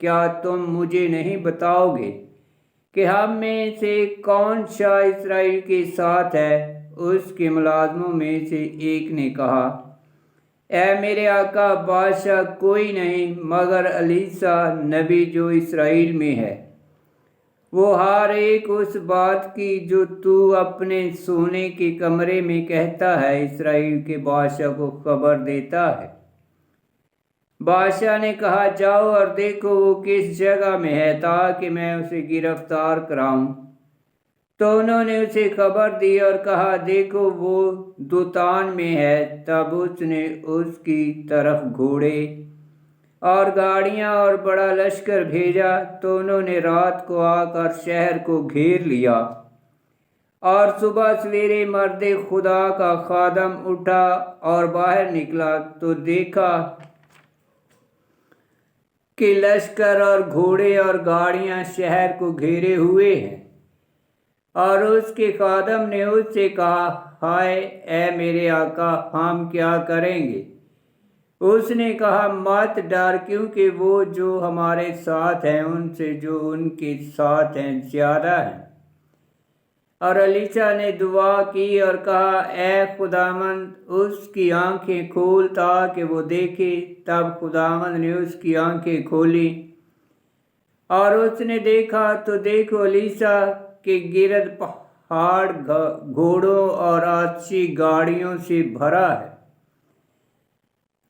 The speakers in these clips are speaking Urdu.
کیا تم مجھے نہیں بتاؤ گے کہ ہم میں سے کون شاہ اسرائیل کے ساتھ ہے؟ اس کے ملازموں میں سے ایک نے کہا، اے میرے آقا بادشاہ، کوئی نہیں مگر الیشع نبی جو اسرائیل میں ہے۔ وہ ہر ایک اس بات کی جو تو اپنے سونے کے کمرے میں کہتا ہے اسرائیل کے بادشاہ کو خبر دیتا ہے۔ بادشاہ نے کہا، جاؤ اور دیکھو وہ کس جگہ میں ہے تاکہ میں اسے گرفتار کراؤں۔ تو انہوں نے اسے خبر دی اور کہا، دیکھو وہ دوتان میں ہے۔ تب اس نے اس کی طرف گھوڑے اور گاڑیاں اور بڑا لشکر بھیجا، تو انہوں نے رات کو آ کر شہر کو گھیر لیا۔ اور صبح سویرے مرد خدا کا خادم اٹھا اور باہر نکلا تو دیکھا کہ لشکر اور گھوڑے اور گاڑیاں شہر کو گھیرے ہوئے ہیں۔ اور اس کے خادم نے اس سے کہا، ہائے اے میرے آقا، ہم کیا کریں گے؟ اس نے کہا، مت ڈر، کیونکہ وہ جو ہمارے ساتھ ہیں ان سے جو ان کے ساتھ ہیں زیادہ ہیں۔ اور الیشع نے دعا کی اور کہا، اے خداوند اس کی آنکھیں کھول تاکہ وہ دیکھے۔ تب خداوند نے اس کی آنکھیں کھولی اور اس نے دیکھا تو دیکھو الیشع کے گرد پہاڑ گھوڑوں اور آتشی گاڑیوں سے بھرا ہے۔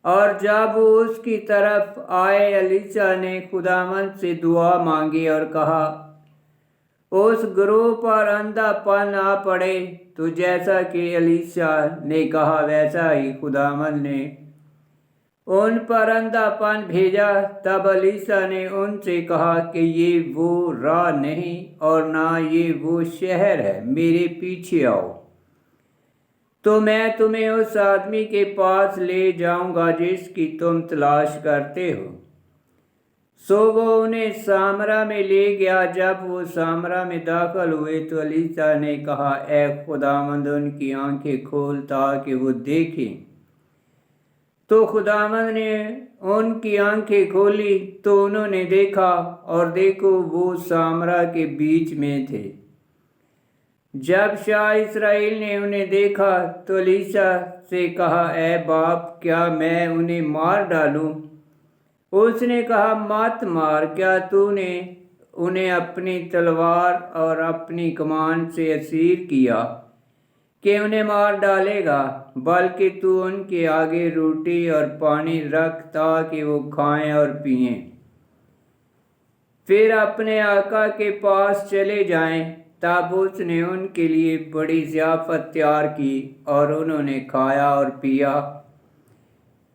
اور جب وہ اس کی طرف آئے، الیشع نے خداوند سے دعا مانگی اور کہا، اس گروہ پر اندھا پن آ پڑے۔ تو جیسا کہ الیشع نے کہا ویسا ہی خداوند نے ان پر اندھا پن بھیجا۔ تب الیشع نے ان سے کہا کہ یہ وہ راہ نہیں اور نہ یہ وہ شہر ہے، میرے پیچھے آؤ تو میں تمہیں اس آدمی کے پاس لے جاؤں گا جس کی تم تلاش کرتے ہو۔ سو وہ انہیں سامرا میں لے گیا۔ جب وہ سامرا میں داخل ہوئے تو الیشع نے کہا، اے خداوند ان کی آنکھیں کھول تاکہ وہ دیکھیں۔ تو خداوند نے ان کی آنکھیں کھولی تو انہوں نے دیکھا، اور دیکھو وہ سامرا کے بیچ میں تھے۔ جب شاہ اسرائیل نے انہیں دیکھا تو الیشع سے کہا، اے باپ، کیا میں انہیں مار ڈالوں؟ اس نے کہا، مت مار۔ کیا تو نے انہیں اپنی تلوار اور اپنی کمان سے اسیر کیا کہ انہیں مار ڈالے گا؟ بلکہ تو ان کے آگے روٹی اور پانی رکھ تاکہ وہ کھائیں اور پئیں، پھر اپنے آقا کے پاس چلے جائیں۔ تب اس نے ان کے لیے بڑی ضیافت تیار کی اور انہوں نے کھایا اور پیا۔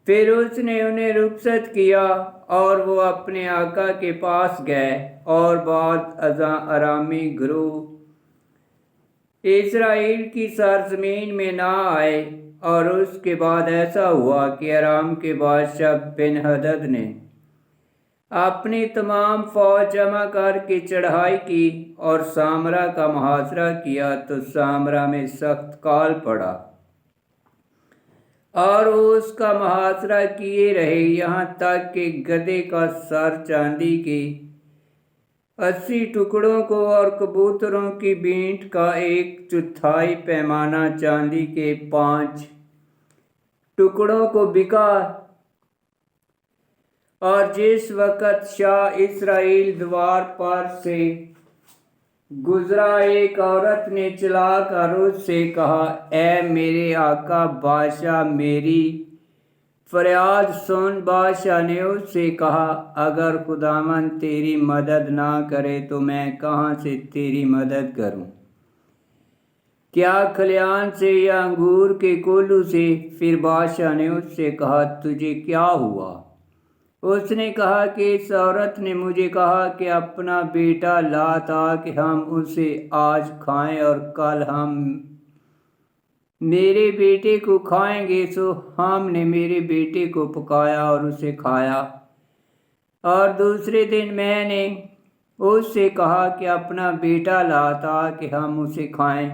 پھر اس نے انہیں رخصت کیا اور وہ اپنے آقا کے پاس گئے۔ اور بعد ازاں ارامی گروہ اسرائیل کی سرزمین میں نہ آئے۔ اور اس کے بعد ایسا ہوا کہ ارام کے بادشاہ بن ہدد نے اپنی تمام فوج جمع کر کے چڑھائی کی اور سامرا کا محاصرہ کیا، تو سامرا میں سخت کال پڑا اور وہ اس کا محاصرہ کیے رہے، یہاں تک کہ گدھے کا سر چاندی کے 80 ٹکڑوں کو اور کبوتروں کی بینٹ کا 1/4 پیمانہ چاندی کے 5 ٹکڑوں کو بکا۔ اور جس وقت شاہ اسرائیل دوار پر سے گزرا، ایک عورت نے چلا کر اس سے کہا، اے میرے آقا بادشاہ، میری فریاد سن۔ بادشاہ نے اس سے کہا، اگر خداوند تیری مدد نہ کرے تو میں کہاں سے تیری مدد کروں؟ کیا کھلیان سے یا انگور کے کولو سے؟ پھر بادشاہ نے اس سے کہا، تجھے کیا ہوا؟ اس نے کہا کہ اس عورت نے مجھے کہا کہ اپنا بیٹا لا تاکہ ہم اسے آج کھائیں اور کل ہم میرے بیٹے کو کھائیں گے۔ سو ہم نے میرے بیٹے کو پکایا اور اسے کھایا، اور دوسرے دن میں نے اس سے کہا کہ اپنا بیٹا لا تاکہ ہم اسے کھائیں،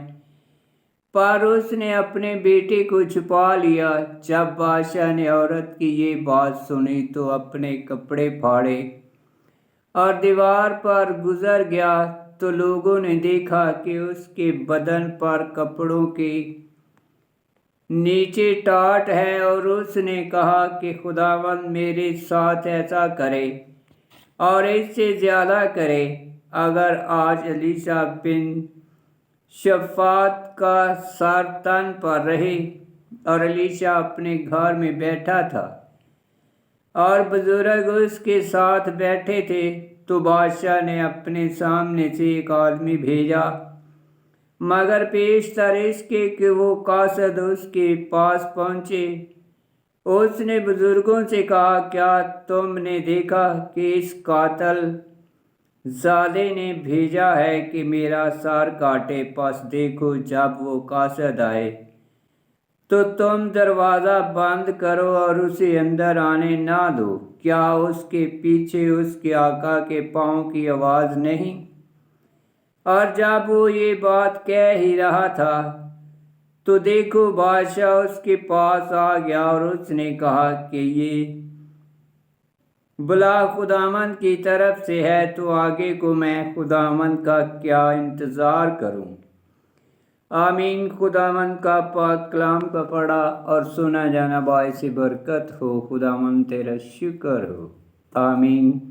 پر اس نے اپنے بیٹے کو چھپا لیا۔ جب بادشاہ نے عورت کی یہ بات سنی تو اپنے کپڑے پھاڑے اور دیوار پر گزر گیا تو لوگوں نے دیکھا کہ اس کے بدن پر کپڑوں کے نیچے ٹاٹ ہے، اور اس نے کہا کہ خداوند میرے ساتھ ایسا کرے اور اس سے زیادہ کرے، اگر آج الیشع بن شفات کا سر تن پر رہے۔ اور الیشع اپنے گھر میں بیٹھا تھا اور بزرگ اس کے ساتھ بیٹھے تھے، تو بادشاہ نے اپنے سامنے سے ایک آدمی بھیجا، مگر پیشتر اس کے کہ وہ قاصد اس کے پاس پہنچے۔ اس نے بزرگوں سے کہا، کیا تم نے دیکھا کہ اس قاتل زادے نے بھیجا ہے کہ میرا سر کاٹے؟ پس دیکھو، جب وہ قاصد آئے تو تم دروازہ بند کرو اور اسے اندر آنے نہ دو۔ کیا اس کے پیچھے اس کے آقا کے پاؤں کی آواز نہیں؟ اور جب وہ یہ بات کہہ ہی رہا تھا تو دیکھو، بادشاہ اس کے پاس آ گیا اور اس نے کہا کہ یہ بلا خداوند کی طرف سے ہے، تو آگے کو میں خداوند کا کیا انتظار کروں؟ آمین۔ خداوند کا پاک کلام کا پڑھا اور سنا جانا باعث برکت ہو۔ خداوند تیرا شکر ہو۔ آمین۔